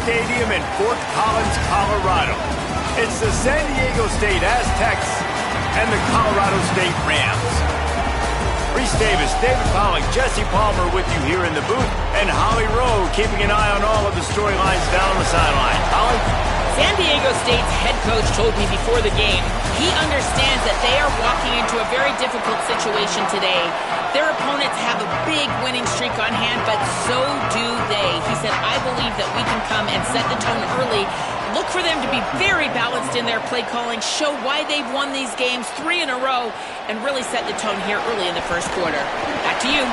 Stadium in Fort Collins, Colorado. It's the San Diego State Aztecs and the Colorado State Rams. Reese Davis, David Pollack, Jesse Palmer with you here in the booth, and Holly Rowe keeping an eye on all of the storylines down on the sideline. Holly? San Diego State's head coach told me before the game he understands that they are walking into a very difficult situation today. Their opponents have a big winning streak on hand, but so do they. He said, I believe that we can come and set the tone early. Look for them to be very balanced in their play calling, show why they've won these games 3 in a row, and really set the tone here early in the first quarter. Back to you.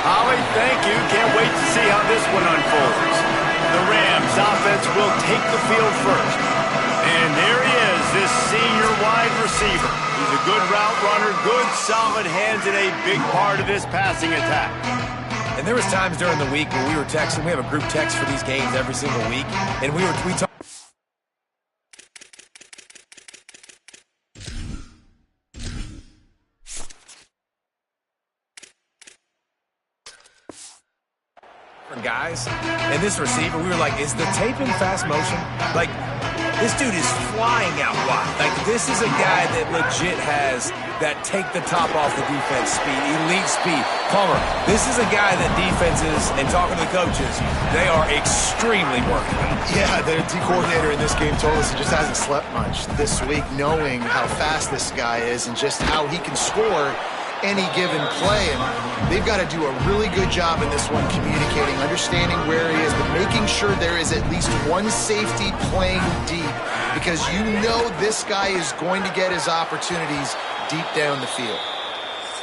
Holly, thank you. Can't wait to see how this one unfolds. The Rams offense will take the field first. And there he is, this senior wide receiver. He's a good route runner, good solid hands, and a big part of this passing attack. And there was times during the week when we were texting. We have a group text for these games every single week. And we talked. Guys, and this receiver, we were like, is the tape in fast motion? Like, this dude is flying out wide. Like, this is a guy that legit has that take the top off the defense speed, elite speed. Palmer, this is a guy that defenses, and talking to the coaches, they are extremely working. Yeah, the D coordinator in this game told us he just hasn't slept much this week, knowing how fast this guy is and just how he can score any given play, and they've got to do a really good job in this one communicating, understanding where he is, but making sure there is at least one safety playing deep, because you know this guy is going to get his opportunities deep down the field.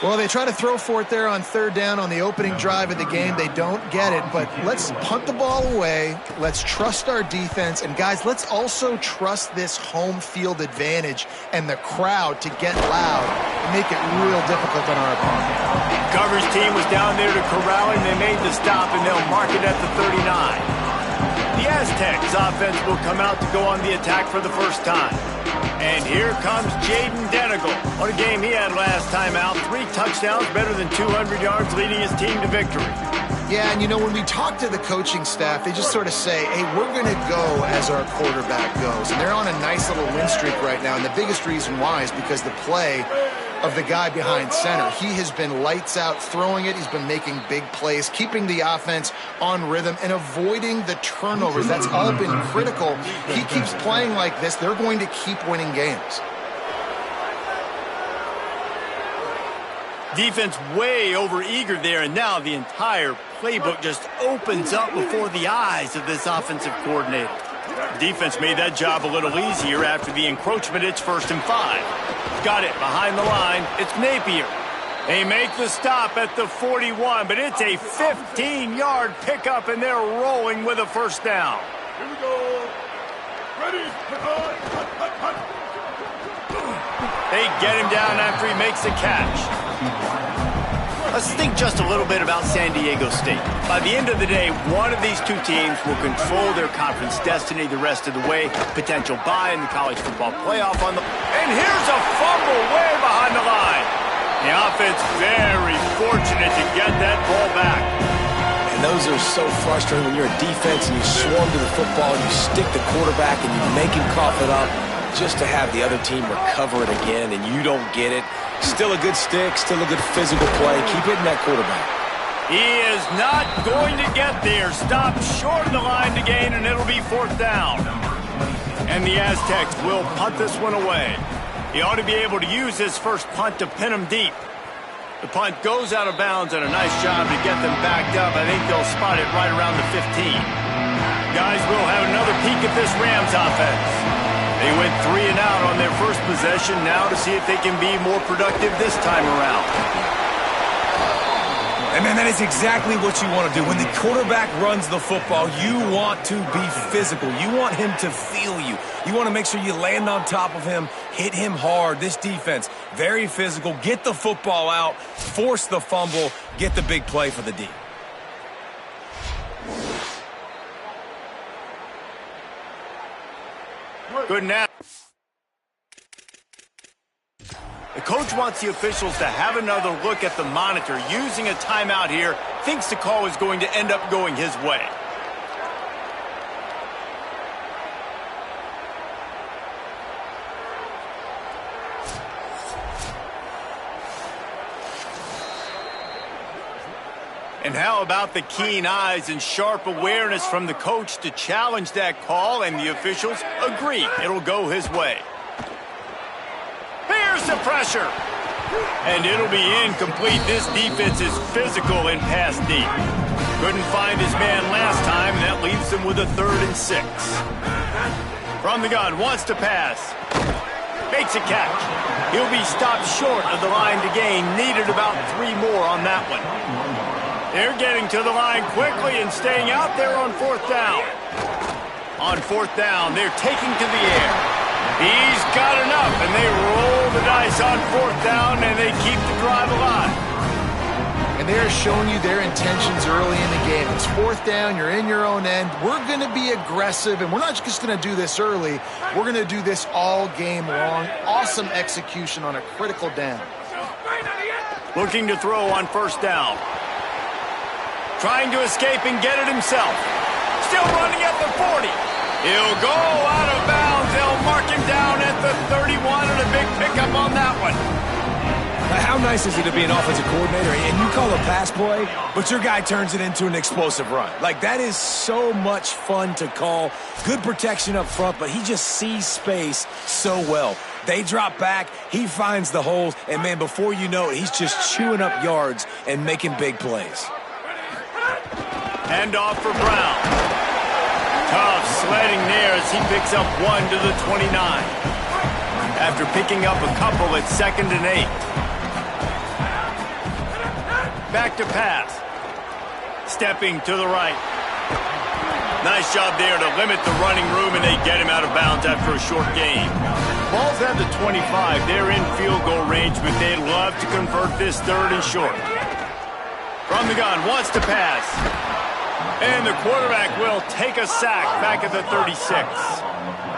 Well, they try to throw for it there on third down on the opening drive of the game. They don't get it, but let's punt the ball away. Let's trust our defense. And, guys, let's also trust this home field advantage and the crowd to get loud and make it real difficult on our opponent. Coverage team was down there to corral him. They made the stop, and they'll mark it at the 39. The Aztecs offense will come out to go on the attack for the first time. And here comes Jaden Denegal. What a game he had last time out. 3 touchdowns, better than 200 yards, leading his team to victory. Yeah, and you know, when we talk to the coaching staff, they just sort of say, hey, we're going to go as our quarterback goes. And they're on a nice little win streak right now. And the biggest reason why is because the play of the guy behind center. He has been lights out throwing it. He's been making big plays, keeping the offense on rhythm and avoiding the turnovers. That's all been critical. He keeps playing like this, they're going to keep winning games. Defense way over eager there, and now the entire playbook just opens up before the eyes of this offensive coordinator. Defense made that job a little easier after the encroachment. It's 1st and 5. Got it behind the line. It's Napier. They make the stop at the 41, but it's a 15-yard pickup, and they're rolling with a first down. Here we go. Ready. They get him down after he makes a catch. Let's think just a little bit about San Diego State. By the end of the day, one of these two teams will control their conference destiny the rest of the way. Potential bye in the college football playoff on the... And here's a fumble way behind the line. The offense very fortunate to get that ball back. And those are so frustrating when you're a defense and you swarm to the football and you stick the quarterback and you make him cough it up, just to have the other team recover it again and you don't get it. Still a good stick, still a good physical play. Keep hitting that quarterback. He is not going to get there. Stop short of the line to gain, and it'll be 4th down. And the Aztecs will punt this one away. He ought to be able to use his first punt to pin him deep. The punt goes out of bounds, and a nice job to get them backed up. I think they'll spot it right around the 15. Guys, we'll have another peek at this Rams offense. They went 3 and out on their first possession, now to see if they can be more productive this time around. And man, that is exactly what you want to do. When the quarterback runs the football, you want to be physical. You want him to feel you. You want to make sure you land on top of him, hit him hard. This defense, very physical. Get the football out, force the fumble, get the big play for the D. Good now. The coach wants the officials to have another look at the monitor. Using a timeout here, thinks the call is going to end up going his way. And how about the keen eyes and sharp awareness from the coach to challenge that call, and the officials agree it'll go his way. Here's the pressure. And it'll be incomplete. This defense is physical in pass deep. Couldn't find his man last time, and that leaves him with a 3rd and 6. From the gun, wants to pass. Makes a catch. He'll be stopped short of the line to gain. Needed about 3 more on that one. They're getting to the line quickly and staying out there on 4th down. On 4th down, they're taking to the air. He's got enough, and they roll the dice on 4th down, and they keep the drive alive. And they're showing you their intentions early in the game. It's 4th down, you're in your own end. We're going to be aggressive, and we're not just going to do this early. We're going to do this all game long. Awesome execution on a critical down. Looking to throw on 1st down. Trying to escape and get it himself. Still running at the 40. He'll go out of bounds. They'll mark him down at the 31, and a big pickup on that one. How nice is it to be an offensive coordinator and you call a pass play, but your guy turns it into an explosive run? Like, that is so much fun to call. Good protection up front, but he just sees space so well. They drop back, he finds the holes, and, man, before you know it, he's just chewing up yards and making big plays. Hand off for Brown. Tough sledding there as he picks up 1 to the 29. After picking up a couple at 2nd and 8. Back to pass. Stepping to the right. Nice job there to limit the running room, and they get him out of bounds after a short gain. Ball's at the 25. They're in field goal range, but they'd love to convert this 3rd and short. From the gun, wants to pass. And the quarterback will take a sack back at the 36.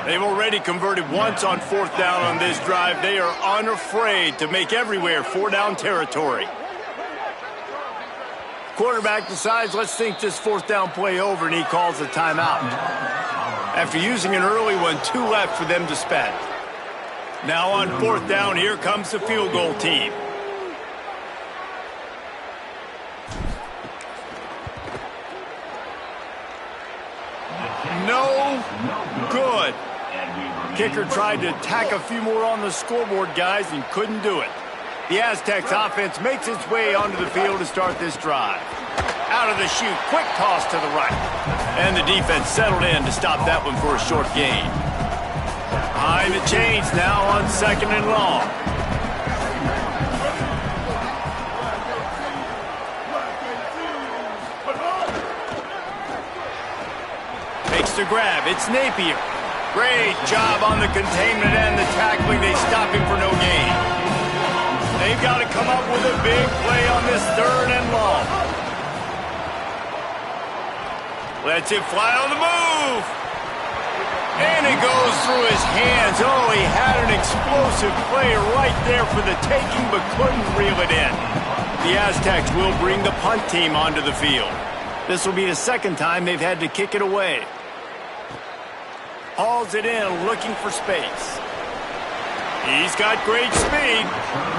They've already converted once on 4th down on this drive. They are unafraid to make everywhere 4-down territory. Quarterback decides, let's think this 4th down play over, and he calls a timeout. After using an early one, 2 left for them to spend. Now on 4th down, here comes the field goal team. No good. Kicker tried to tack a few more on the scoreboard, guys, and couldn't do it. The Aztecs offense makes its way onto the field to start this drive. Out of the chute, quick toss to the right. And the defense settled in to stop that one for a short gain. Behind the chains now on 2nd and long. Makes the grab. It's Napier. Great job on the containment and the tackling. They stop him for no gain. They've got to come up with a big play on this 3rd and long. Lets it fly on the move. And it goes through his hands. Oh, he had an explosive play right there for the taking, but couldn't reel it in. The Aztecs will bring the punt team onto the field. This will be the 2nd time they've had to kick it away. Hauls it in, looking for space. He's got great speed.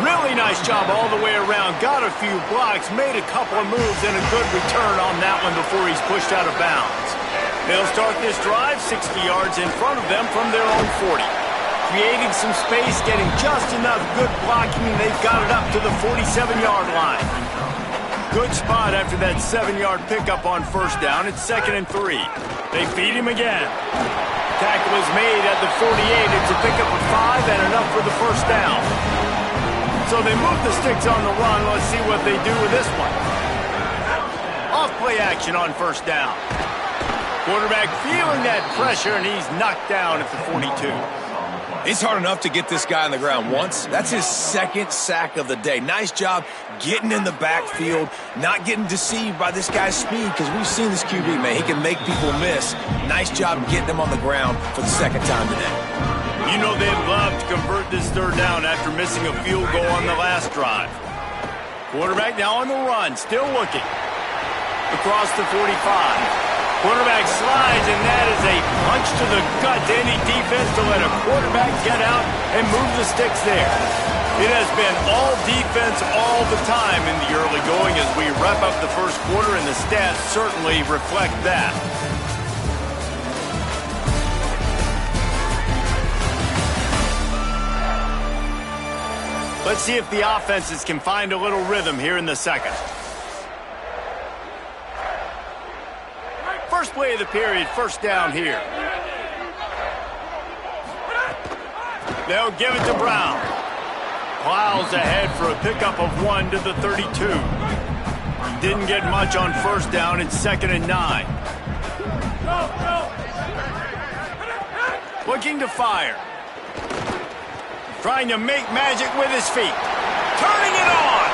Really nice job all the way around. Got a few blocks, made a couple of moves, and a good return on that one before he's pushed out of bounds. They'll start this drive 60 yards in front of them from their own 40. Creating some space, getting just enough good blocking, and they've got it up to the 47-yard line. Good spot after that 7-yard pickup on 1st down. It's 2nd and 3. They feed him again. Tackle is made at the 48. It's a pickup of 5 and enough for the 1st down. So they move the sticks on the run. Let's see what they do with this one. Off play action on 1st down. Quarterback feeling that pressure, and he's knocked down at the 42. It's hard enough to get this guy on the ground once. That's his 2nd sack of the day. Nice job getting in the backfield, not getting deceived by this guy's speed, because we've seen this QB, man. He can make people miss. Nice job getting him on the ground for the 2nd time today. You know they'd love to convert this 3rd down after missing a field goal on the last drive. Quarterback now on the run, still looking. Across the 45. Quarterback slides, and that is a punch to the gut to any defense to let let a quarterback get out and move the sticks there. It has been all defense all the time in the early going as we wrap up the first quarter, and the stats certainly reflect that. Let's see if the offenses can find a little rhythm here in the second. First play of the period, first down here. They'll give it to Brown. Plows ahead for a pickup of 1 to the 32. Didn't get much on first down. It's 2nd and 9. Looking to fire. Trying to make magic with his feet. Turning it on.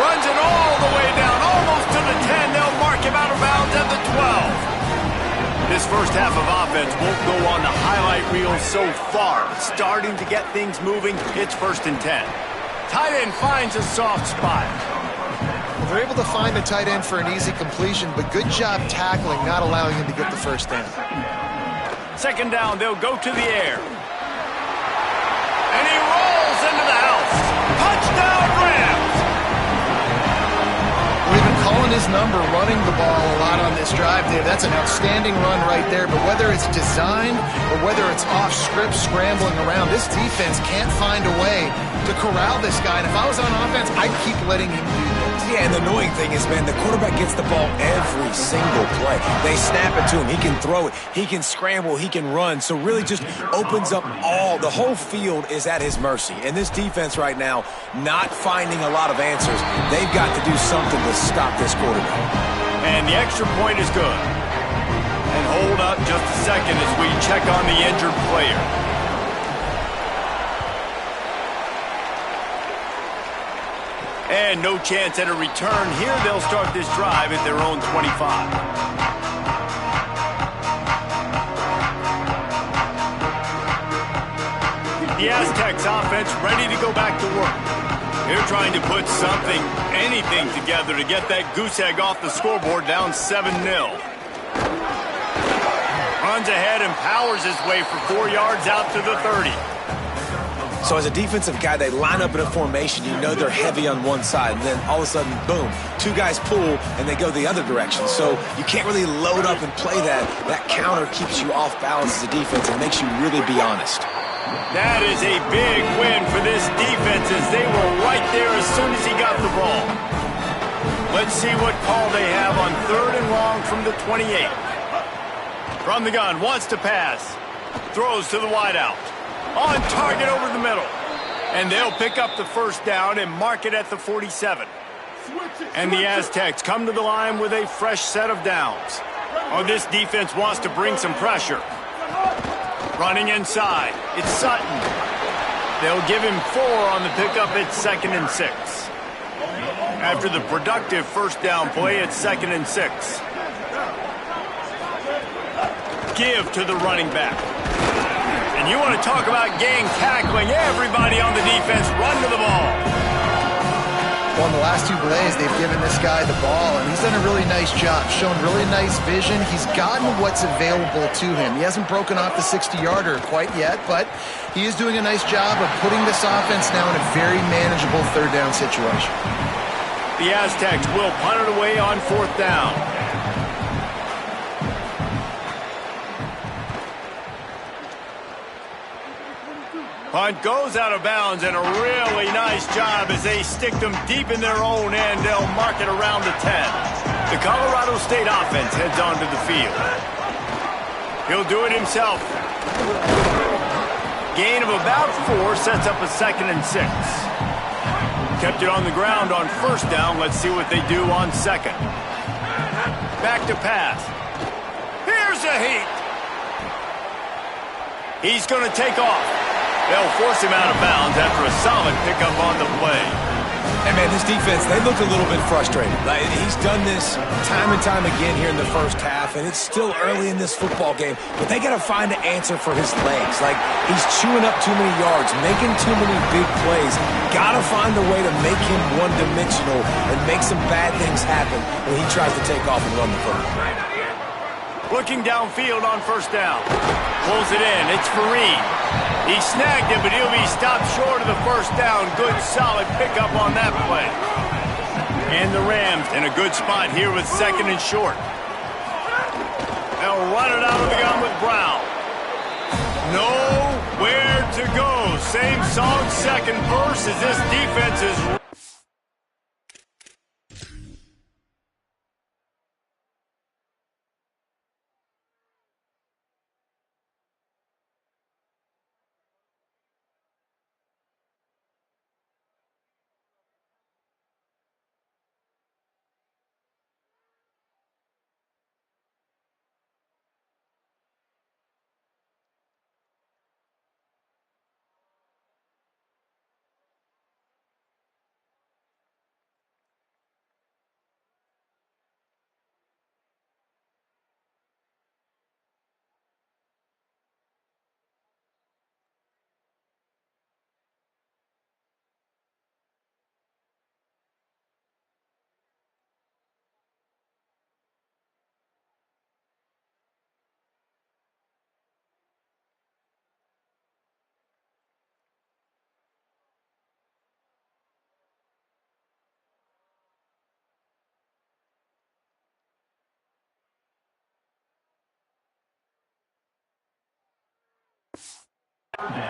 Runs it all the way down, almost to the 10. They'll mark him out of bounds at the 12. This first half of offense won't go on the highlight reel so far. Starting to get things moving. It's 1st and 10. Tight end finds a soft spot. Well, they're able to find the tight end for an easy completion, but good job tackling, not allowing him to get the first down. 2nd down, they'll go to the air. And he rolls into the house. Touchdown, Rams! We've been calling his number, running the ball a lot on this drive, Dave. That's an outstanding run right there. But whether it's designed or whether it's off script, scrambling around, this defense can't find a way to corral this guy. And if I was on offense, I'd keep letting him do this. Yeah, and the annoying thing is, man, the quarterback gets the ball every single play. They snap it to him. He can throw it. He can scramble. He can run. So really just opens up the whole field is at his mercy. And this defense right now, not finding a lot of answers. They've got to do something to stop this quarterback. And the extra point is good. And hold up just a second as we check on the injured player. And no chance at a return here. They'll start this drive at their own 25. The Aztecs offense ready to go back to work. They're trying to put something, anything together to get that goose egg off the scoreboard down 7-0. Runs ahead and powers his way for 4 yards out to the 30. So as a defensive guy, they line up in a formation. You know they're heavy on one side, and then all of a sudden, boom, 2 guys pull, and they go the other direction. So you can't really load up and play that. That counter keeps you off balance as a defense and makes you really be honest. That is a big win for this defense as they were right there as soon as he got the ball. Let's see what call they have on 3rd and long from the 28. From the gun, wants to pass. Throws to the wideout. On target over the middle. And they'll pick up the first down and mark it at the 47. And the Aztecs come to the line with a fresh set of downs. Oh, this defense wants to bring some pressure. Running inside. It's Sutton. They'll give him 4 on the pickup. It's 2nd and 6. After the productive first down play, it's 2nd and 6. Give to the running back. And you want to talk about gang tackling. Everybody on the defense run to the ball. Well, in the last 2 plays, they've given this guy the ball, and he's done a really nice job, shown really nice vision. He's gotten what's available to him. He hasn't broken off the 60-yarder quite yet, but he is doing a nice job of putting this offense now in a very manageable 3rd down situation. The Aztecs will punt it away on 4th down. Punt goes out of bounds, and a really nice job as they stick them deep in their own end. They'll mark it around the 10. The Colorado State offense heads onto the field. He'll do it himself. Gain of about 4 sets up a 2nd and 6. Kept it on the ground on 1st down. Let's see what they do on 2nd. Back to pass. Here's a heat. He's going to take off. They'll force him out of bounds after a solid pickup on the play. And, man, this defense, they look a little bit frustrated. Like, he's done this time and time again here in the first half, and it's still early in this football game, but they got to find an answer for his legs. Like, he's chewing up too many yards, making too many big plays. Got to find a way to make him one-dimensional and make some bad things happen when he tries to take off and run the football. Looking downfield on 1st down. Pulls it in. It's Fareed. He snagged him, but he'll be stopped short of the first down. Good, solid pickup on that play. And the Rams in a good spot here with 2nd and short. They'll run it out of the gun with Brown. Nowhere to go. Same song, second verse as this defense is...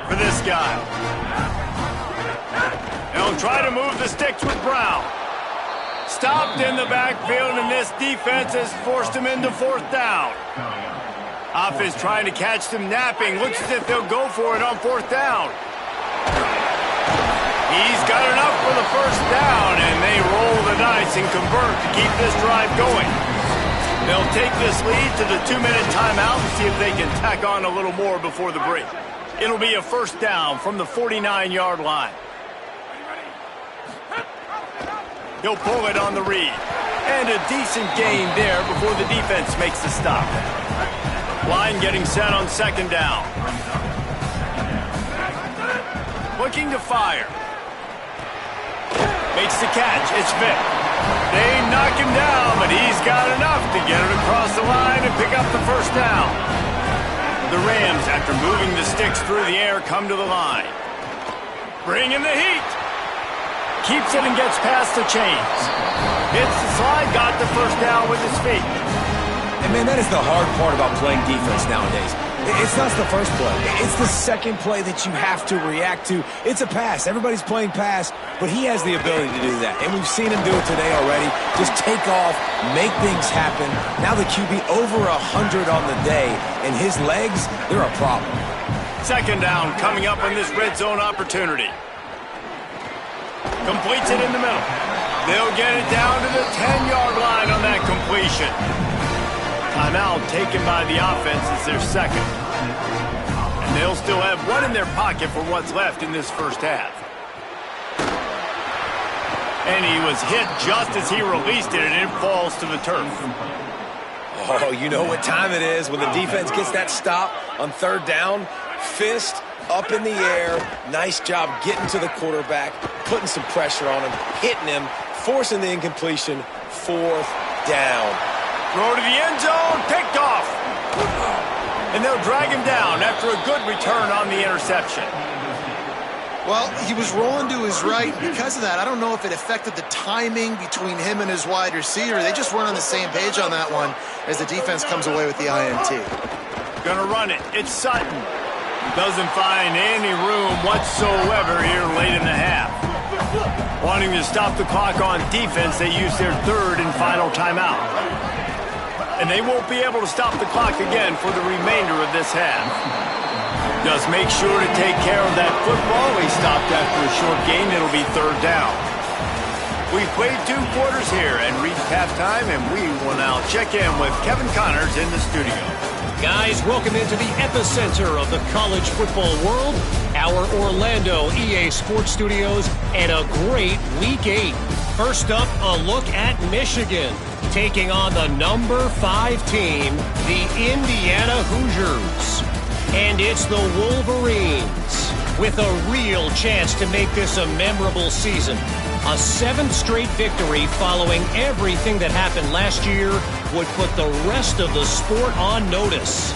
for this guy. They'll try to move the sticks with Brown. Stopped in the backfield, and this defense has forced him into 4th down. Offense trying to catch them napping. Looks as if they'll go for it on 4th down. He's got enough for the first down, and they roll the dice and convert to keep this drive going. They'll take this lead to the 2-minute timeout and see if they can tack on a little more before the break. It'll be a first down from the 49-yard line. He'll pull it on the read. And a decent gain there before the defense makes the stop. Line getting set on 2nd down. Looking to fire. Makes the catch. It's Vick. They knock him down, but he's got enough to get it across the line and pick up the first down. The Rams, after moving the sticks through the air, come to the line. Bring in the heat. Keeps it and gets past the chains. Hits the slide, got the first down with his feet. And, man, that is the hard part about playing defense nowadays. It's not the first play. It's the second play that you have to react to. It's a pass. Everybody's playing pass, but he has the ability to do that. And we've seen him do it today already. Just take off, make things happen. Now the QB over 100 on the day, and his legs, they're a problem. 2nd down coming up on this red zone opportunity. Completes it in the middle. They'll get it down to the 10-yard line on that completion. Timeout taken by the offense as their 2nd. And they'll still have one in their pocket for what's left in this first half. And he was hit just as he released it, and it falls to the turf. Oh, you know what time it is when the defense gets that stop on 3rd down. Fist up in the air. Nice job getting to the quarterback, putting some pressure on him, hitting him, forcing the incompletion. 4th down. Throw to the end zone, picked off. And they'll drag him down after a good return on the interception. Well, he was rolling to his right. Because of that, I don't know if it affected the timing between him and his wide receiver. They just weren't on the same page on that one as the defense comes away with the INT. Gonna run it. It's Sutton. Doesn't find any room whatsoever here late in the half. Wanting to stop the clock on defense, they use their 3rd and final timeout. And they won't be able to stop the clock again for the remainder of this half. Just make sure to take care of that football. He stopped after a short gain. It'll be 3rd down. We've played 2 quarters here and reached halftime, and we will now check in with Kevin Connors in the studio. Guys, welcome into the epicenter of the college football world, our Orlando EA Sports Studios, and a great Week 8. First up, a look at Michigan, taking on the number 5 team, the Indiana Hoosiers. And it's the Wolverines, with a real chance to make this a memorable season. A 7th straight victory following everything that happened last year would put the rest of the sport on notice.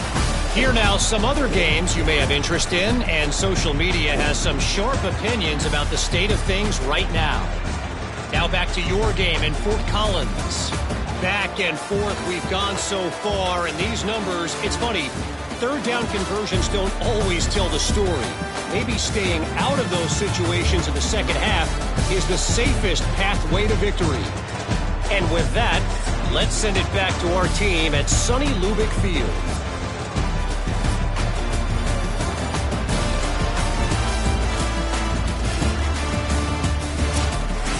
Here now, some other games you may have interest in, and social media has some sharp opinions about the state of things right now. Now back to your game in Fort Collins. Back and forth we've gone so far, and these numbers, it's funny, third down conversions don't always tell the story. Maybe staying out of those situations in the second half is the safest pathway to victory. And with that, let's send it back to our team at sunny Lubick Field.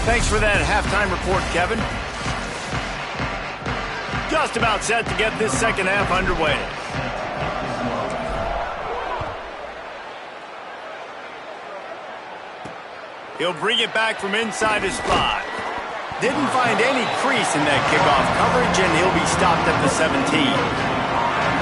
Thanks for that halftime report, Kevin. Just about set to get this second half underway. He'll bring it back from inside his 5. Didn't find any crease in that kickoff coverage, and he'll be stopped at the 17.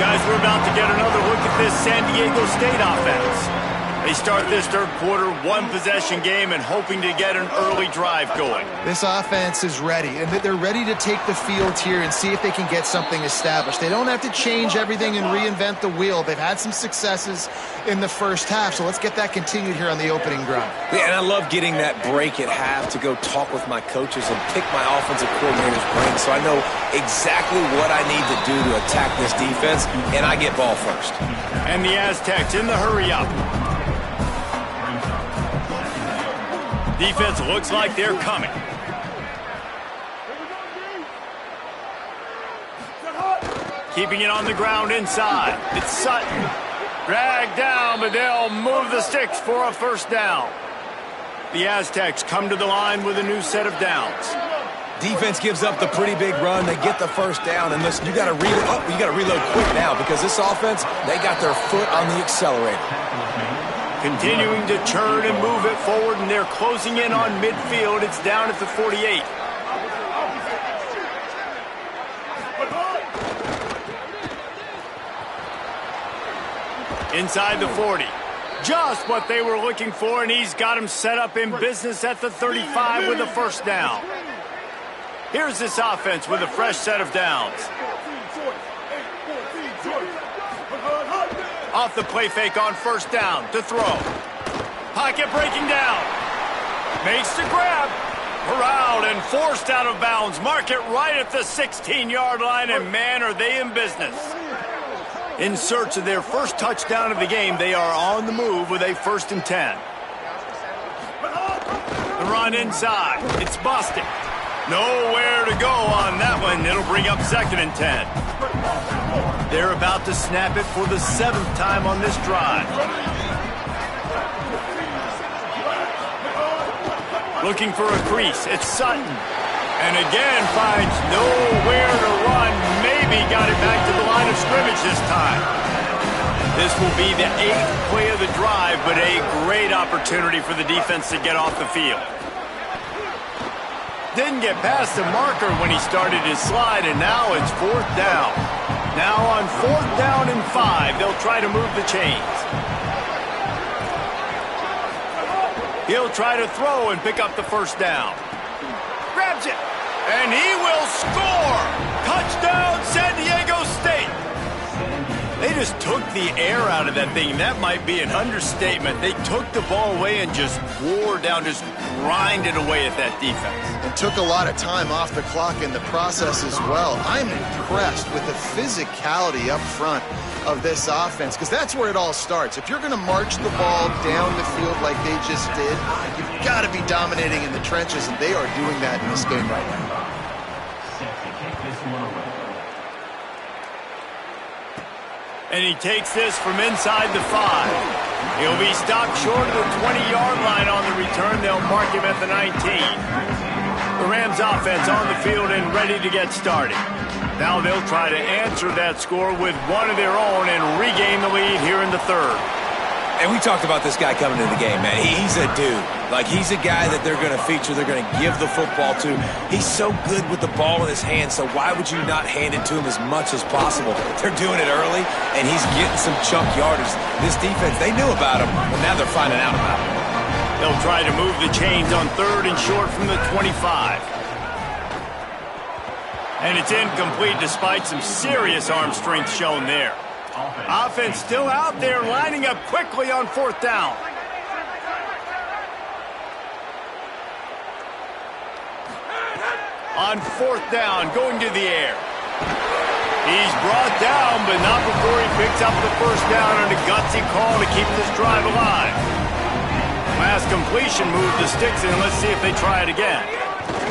Guys, we're about to get another look at this San Diego State offense. They start this third quarter, one-possession game, and hoping to get an early drive going. This offense is ready, and they're ready to take the field here and see if they can get something established. They don't have to change everything and reinvent the wheel. They've had some successes in the first half, so let's get that continued here on the opening drive. Yeah, and I love getting that break at half to go talk with my coaches and pick my offensive coordinator's brain so I know exactly what I need to do to attack this defense, and I get ball first. And the Aztecs in the hurry-up. Defense looks like they're coming. Keeping it on the ground inside. It's Sutton. Dragged down, but they'll move the sticks for a first down. The Aztecs come to the line with a new set of downs. Defense gives up the pretty big run. They get the first down. And listen, you got to reload. Oh, you got to reload quick now because this offense, they got their foot on the accelerator. Continuing to churn and move it forward, and they're closing in on midfield. It's down at the 48. Inside the 40. Just what they were looking for, and he's got him set up in business at the 35 with a first down. Here's this offense with a fresh set of downs. Off the play fake on first down to throw. Pocket breaking down. Makes the grab. Corralled and forced out of bounds. Mark it right at the 16-yard line, and man, are they in business. In search of their first touchdown of the game, they are on the move with a 1st and 10. The run inside. It's busted. Nowhere to go on that one. It'll bring up 2nd and 10. They're about to snap it for the 7th time on this drive. Looking for a crease. It's Sutton. And again finds nowhere to run. Maybe got it back to the line of scrimmage this time. This will be the 8th play of the drive, but a great opportunity for the defense to get off the field. Didn't get past the marker when he started his slide, and now it's 4th down. Now on 4th down and 5, they'll try to move the chains. He'll try to throw and pick up the first down. Grabs it, and he will score! Touchdown, San Diego State! They just took the air out of that thing. That might be an understatement. They took the ball away and just wore down, just grinded away at that defense. And took a lot of time off the clock in the process as well. I'm impressed with the physicality up front of this offense, because that's where it all starts. If you're going to march the ball down the field like they just did, you've got to be dominating in the trenches, and they are doing that in this game right now. And he takes this from inside the 5. He'll be stopped short of the 20-yard line on the return. They'll mark him at the 19. The Rams offense on the field and ready to get started. Now they'll try to answer that score with one of their own and regain the lead here in the 3rd. And we talked about this guy coming into the game, man. He's a dude. Like, he's a guy that they're going to feature, they're going to give the football to. He's so good with the ball in his hand, so why would you not hand it to him as much as possible? They're doing it early, and he's getting some chunk yardage. This defense, they knew about him, but now they're finding out about him. They'll try to move the chains on 3rd and short from the 25. And it's incomplete despite some serious arm strength shown there. Offense still out there, lining up quickly on 4th down. On 4th down, going to the air. He's brought down, but not before he picks up the 1st down on a gutsy call to keep this drive alive. Last completion moved the sticks in. Let's see if they try it again.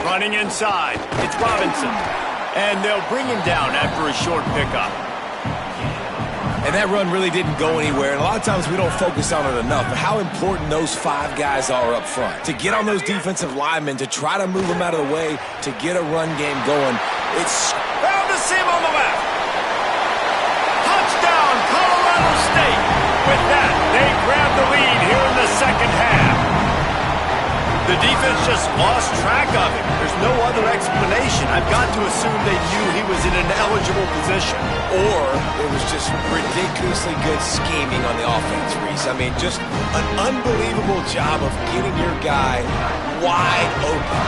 Running inside. It's Robinson. And they'll bring him down after a short pickup. And that run really didn't go anywhere. And a lot of times we don't focus on it enough. But how important those 5 guys are up front. To get on those defensive linemen, to try to move them out of the way, to get a run game going. It's found the seam on the left. Touchdown, Colorado State. With that, they grab the lead here in the 2nd half. The defense just lost track of him. There's no other explanation. I've got to assume they knew he was in an eligible position. Or it was just ridiculously good scheming on the offense, Reese. I mean, just an unbelievable job of getting your guy wide open.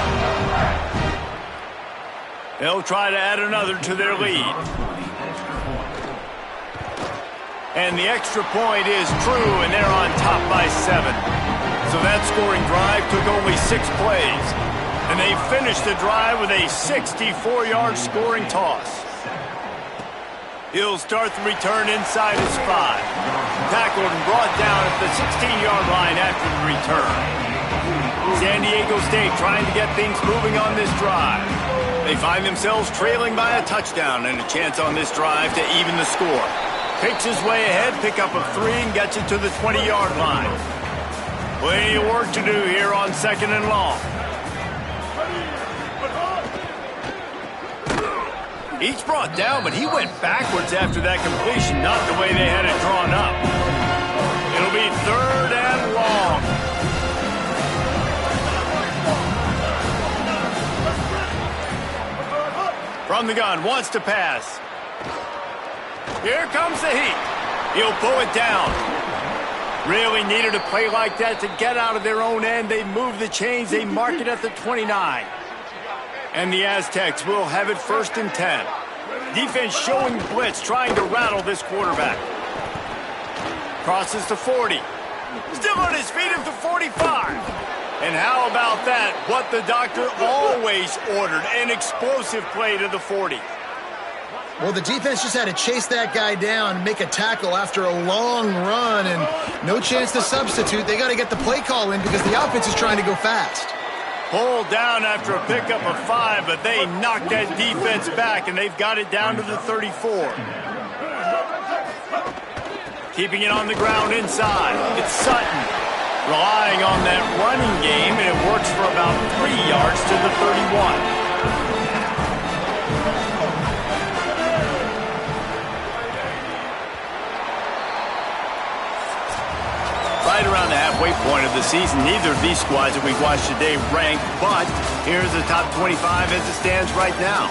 They'll try to add another to their lead. And the extra point is true, and they're on top by 7. So that scoring drive took only 6 plays. And they finished the drive with a 64-yard scoring toss. He'll start the return inside his 5. Tackled and brought down at the 16-yard line after the return. San Diego State trying to get things moving on this drive. They find themselves trailing by a touchdown and a chance on this drive to even the score. Picks his way ahead, pickup of 3, and gets it to the 20-yard line. Plenty of work to do here on 2nd and long. Each brought down, but he went backwards after that completion, not the way they had it drawn up. It'll be 3rd and long. From the gun, wants to pass. Here comes the heat. He'll pull it down. Really needed a play like that to get out of their own end. They move the chains. They mark it at the 29. And the Aztecs will have it 1st and 10. Defense showing blitz, trying to rattle this quarterback. Crosses to 40. Still on his feet at the 45. And how about that? What the doctor always ordered, an explosive play to the 40. Well, the defense just had to chase that guy down and make a tackle after a long run, and no chance to substitute. They got to get the play call in because the offense is trying to go fast. Pulled down after a pickup of 5, but they knocked that defense back, and they've got it down to the 34. Keeping it on the ground inside. It's Sutton. Relying on that running game, and it works for about 3 yards to the 31. Right around the halfway point of the season, neither of these squads that we've watched today rank, but here's the top 25 as it stands right now.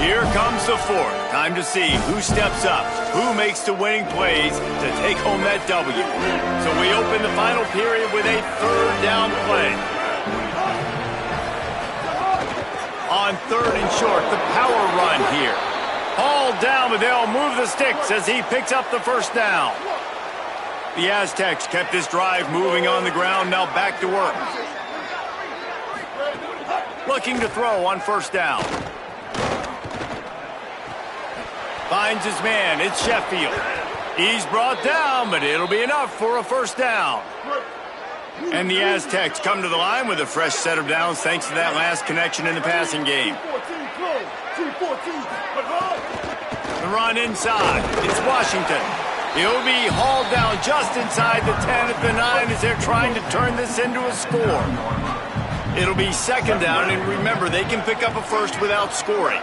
Here comes the 4th. Time to see who steps up, who makes the winning plays to take home that W. So we open the final period with a 3rd down play. On 3rd and short, the power run here. Hauled down, but they'll move the sticks as he picks up the 1st down. The Aztecs kept this drive moving on the ground, now back to work. Looking to throw on 1st down. Finds his man, it's Sheffield. He's brought down, but it'll be enough for a 1st down. And the Aztecs come to the line with a fresh set of downs thanks to that last connection in the passing game. The run inside. It's Washington. He'll be hauled down just inside the 10 at the 9 as they're trying to turn this into a score. It'll be 2nd down, and remember, they can pick up a 1st without scoring.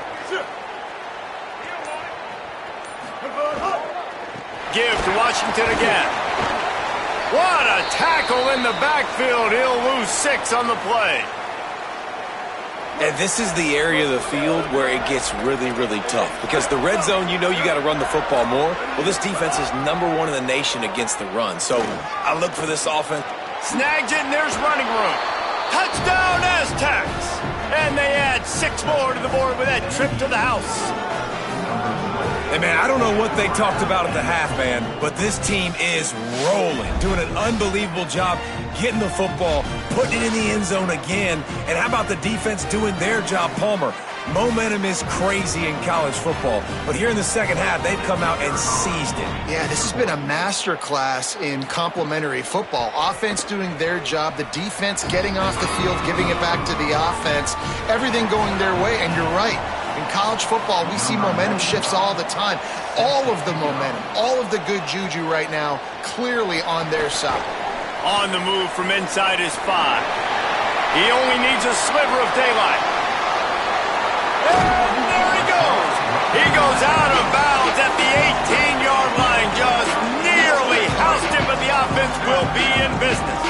Give to Washington again. What a tackle in the backfield. He'll lose 6 on the play. And this is the area of the field where it gets really, really tough. Because the red zone, you know you got to run the football more. Well, this defense is #1 in the nation against the run. So I look for this offense. Snags it, and there's running room. Touchdown, Aztecs! And they add 6 more to the board with that trip to the house. Hey, man, I don't know what they talked about at the half, man, but this team is rolling, doing an unbelievable job getting the football, putting it in the end zone again. And how about the defense doing their job, Palmer? Momentum is crazy in college football, but here in the second half, they've come out and seized it. Yeah, this has been a master class in complementary football. Offense doing their job, the defense getting off the field, giving it back to the offense, everything going their way, and you're right. In college football, we see momentum shifts all the time. All of the momentum, all of the good juju right now, clearly on their side. On the move from inside his 5. He only needs a sliver of daylight. And there he goes. He goes out of bounds at the 18-yard line. Just nearly housed him, but the offense will be in business.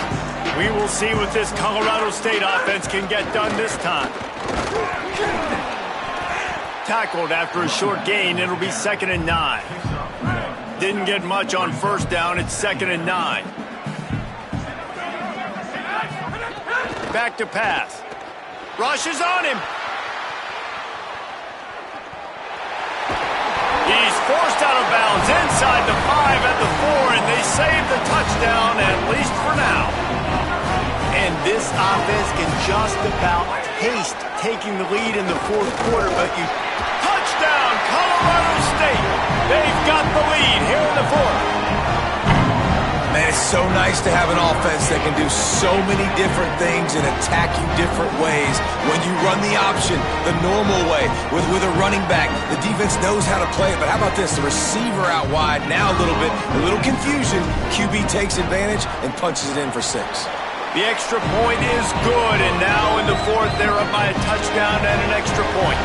We will see what this Colorado State offense can get done this time. Tackled after a short gain, it'll be 2nd and 9. Didn't get much on first down, it's 2nd and 9. Back to pass. Rush is on him. He's forced out of bounds inside the 5 at the 4, and they save the touchdown, at least for now. And this offense can just about taste taking the lead in the 4th quarter, but touchdown, Colorado State. They've got the lead here in the 4th. Man, it's so nice to have an offense that can do so many different things and attack you different ways. When you run the option, the normal way, with a running back, the defense knows how to play it. But how about this? The receiver out wide, now a little confusion. QB takes advantage and punches it in for 6. The extra point is good, and now in the 4th, they're up by a touchdown and an extra point.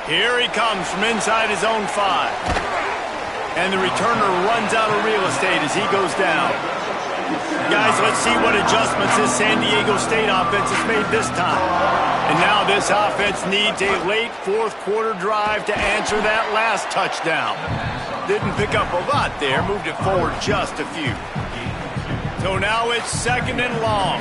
Here he comes from inside his own 5. And the returner runs out of real estate as he goes down. Guys, let's see what adjustments this San Diego State offense has made this time. And now this offense needs a late 4th quarter drive to answer that last touchdown. Didn't pick up a lot there, moved it forward just a few. So now it's 2nd and long.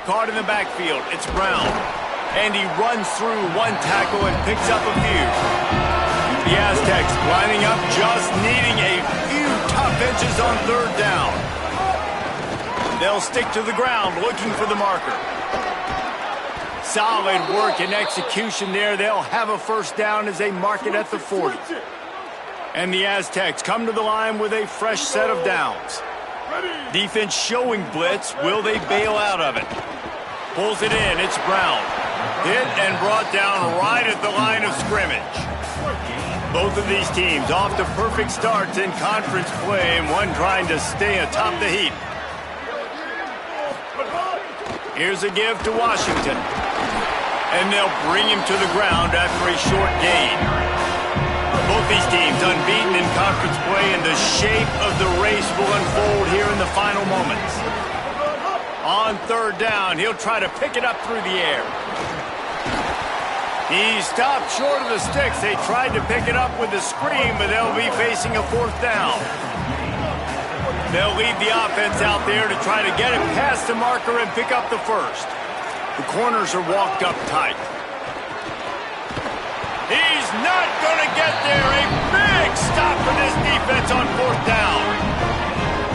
Caught in the backfield, it's Brown. And he runs through 1 tackle and picks up a few. The Aztecs lining up, just needing a few tough inches on 3rd down. They'll stick to the ground, looking for the marker. Solid work and execution there. They'll have a 1st down as they mark it at the 40. And the Aztecs come to the line with a fresh set of downs. Defense showing blitz. Will they bail out of it? Pulls it in. It's Brown. Hit and brought down right at the line of scrimmage. Both of these teams off to perfect starts in conference play, and one trying to stay atop the heap. Here's a give to Washington. And they'll bring him to the ground after a short gain. Both these teams unbeaten in conference play, and the shape of the race will unfold here in the final moments. On 3rd down, he'll try to pick it up through the air. He stopped short of the sticks. They tried to pick it up with a screen, but they'll be facing a 4th down. They'll lead the offense out there to try to get it past the marker and pick up the 1st. The corners are walked up tight. He's not going to get there. A big stop for this defense on 4th down.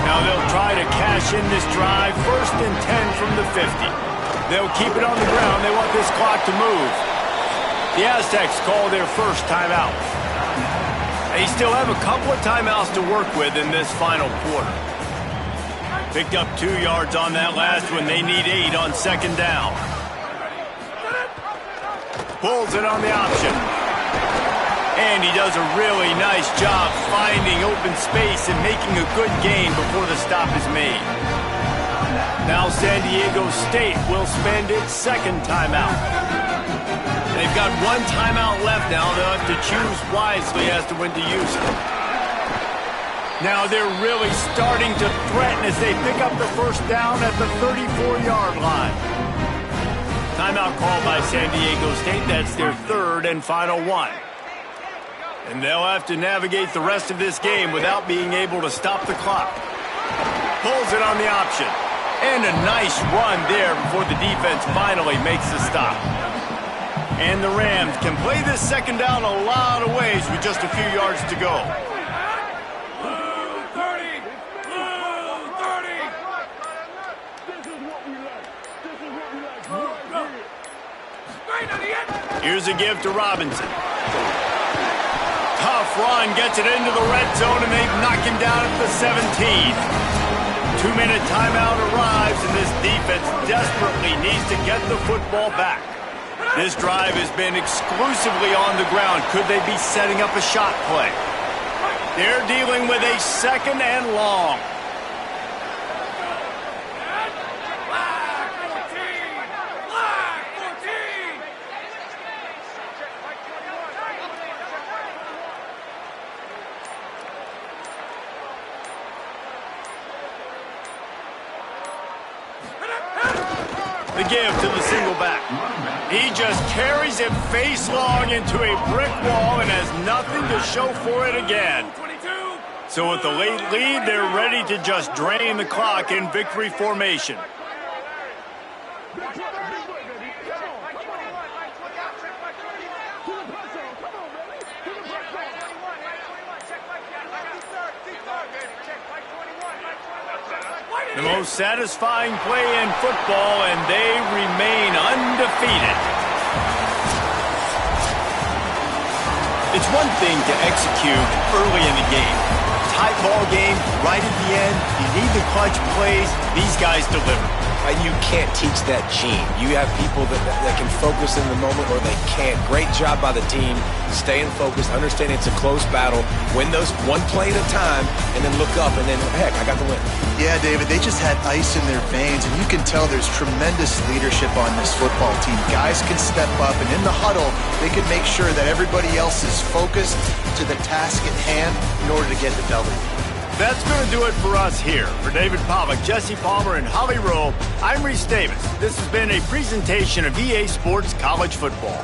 Now they'll try to cash in this drive. 1st and 10 from the 50. They'll keep it on the ground. They want this clock to move. The Aztecs call their 1st timeout. They still have a couple of timeouts to work with in this final quarter. Picked up 2 yards on that last one. They need 8 on 2nd down. Pulls it on the option. And he does a really nice job finding open space and making a good gain before the stop is made. Now San Diego State will spend its 2nd timeout. They've got 1 timeout left now. They'll have to choose wisely as to when to use it. Now they're really starting to threaten as they pick up the 1st down at the 34-yard line. timeout called by San Diego State. That's their third and final one. And they'll have to navigate the rest of this game without being able to stop the clock. Pulls it on the option. And a nice run there before the defense finally makes the stop. And the Rams can play this second down a lot of ways with just a few yards to go. Here's a give to Robinson. Tough run, gets it into the red zone, and they've knocked him down at the 17. 2-minute timeout arrives, and this defense desperately needs to get the football back. This drive has been exclusively on the ground. Could they be setting up a shot play? They're dealing with a second and long. The give to the single back. He just carries it face long into a brick wall and has nothing to show for it again. So with the late lead, they're ready to just drain the clock in victory formation. The most satisfying play in football, and they remain undefeated. It's one thing to execute early in the game. Tight ball game, right at the end, you need the clutch plays. These guys deliver. And you can't teach that gene. You have people that can focus in the moment or they can't. Great job by the team, staying focused, understanding it's a close battle, win those one play at a time, and then look up and then, heck, I got the win. Yeah, David, they just had ice in their veins, and you can tell there's tremendous leadership on this football team. Guys can step up, and in the huddle, they can make sure that everybody else is focused to the task at hand in order to get the W. That's going to do it for us here. For David Pollack, Jesse Palmer, and Holly Rowe, I'm Reese Davis. This has been a presentation of EA Sports College Football.